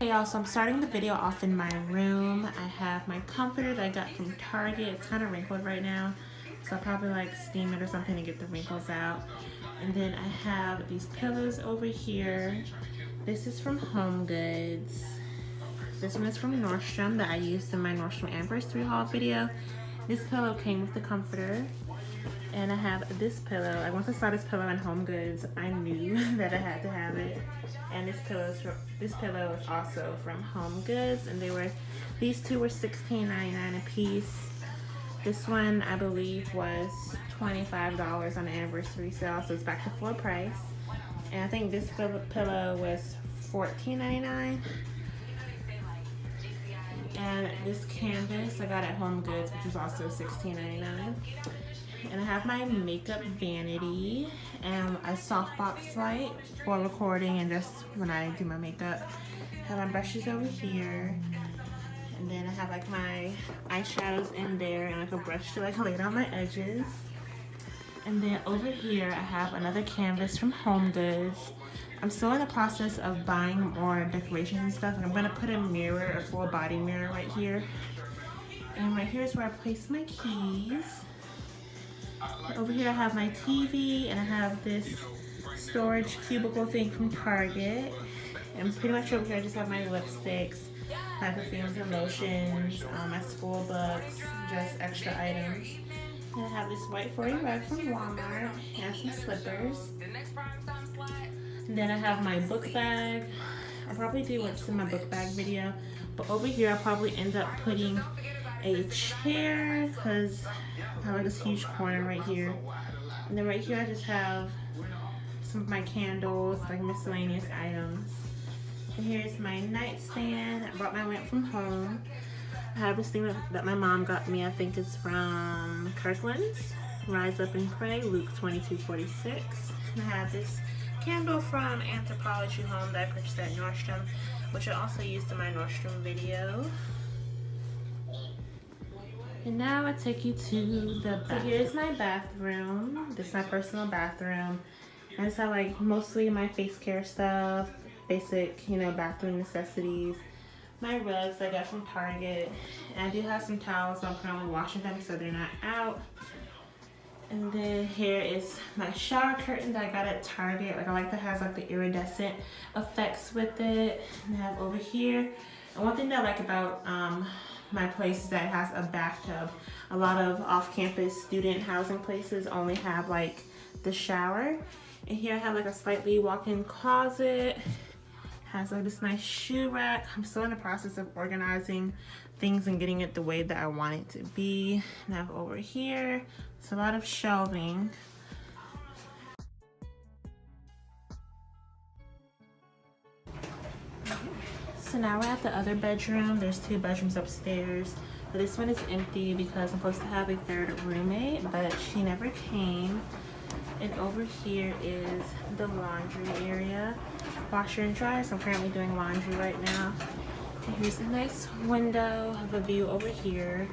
Hey y'all, so I'm starting the video off in my room. I have my comforter that I got from Target. It's kind of wrinkled right now, so I'll probably like steam it or something to get the wrinkles out. And then I have these pillows over here. This is from Home Goods. This one is from Nordstrom that I used in my Nordstrom anniversary haul video. This pillow came with the comforter. And I have this pillow. Like once I saw this pillow in Home Goods, I knew that I had to have it. And this pillow is also from Home Goods, and these two were $16.99 a piece. This one I believe was $25 on the anniversary sale, so it's back to full price. And I think this pillow was $14.99. And this canvas I got at Home Goods, which was also $16.99. And I have my makeup vanity and a softbox light for recording and just when I do my makeup. I have my brushes over here, and then I have like my eyeshadows in there and like a brush to like lay down my edges. And then over here I have another canvas from Home Goods. I'm still in the process of buying more decorations and stuff, and I'm gonna put a mirror, a full body mirror right here. And right here is where I place my keys. Over here I have my TV, and I have this storage cubicle thing from Target. And pretty much over here I just have my lipsticks, my perfumes and lotions, my school books, just extra items. And I have this white 40 rug from Walmart and some slippers. And then I have my book bag. I'll probably do what's in my book bag video, but over here I'll probably end up putting a chair because I have like this huge corner right here. And then right here I just have some of my candles, like miscellaneous items. And here's my nightstand. I brought my lamp from home. I have this thing that my mom got me. I think it's from Kirkland's. Rise Up and Pray, Luke 22:46. And I have this candle from Anthropology Home that I purchased at Nordstrom, which I also used in my Nordstrom video. And now I take you to the bathroom. So here's my bathroom. This is my personal bathroom. I just have like mostly my face care stuff, basic, bathroom necessities. My rugs I got from Target. And I do have some towels, but I'm currently washing them so they're not out. And then here is my shower curtain that I got at Target. Like I like that has like the iridescent effects with it. And I have over here. And one thing that I like about my place is that it has a bathtub. A lot of off-campus student housing places only have like the shower. And here I have like a slightly walk-in closet. Has like this nice shoe rack. I'm still in the process of organizing things and getting it the way that I want it to be. And I have over here, it's a lot of shelving. So now we're at the other bedroom. There's two bedrooms upstairs. But this one is empty because I'm supposed to have a third roommate, but she never came. And over here is the laundry area. Washer and dryer, so I'm currently doing laundry right now. And here's a nice window of a view over here.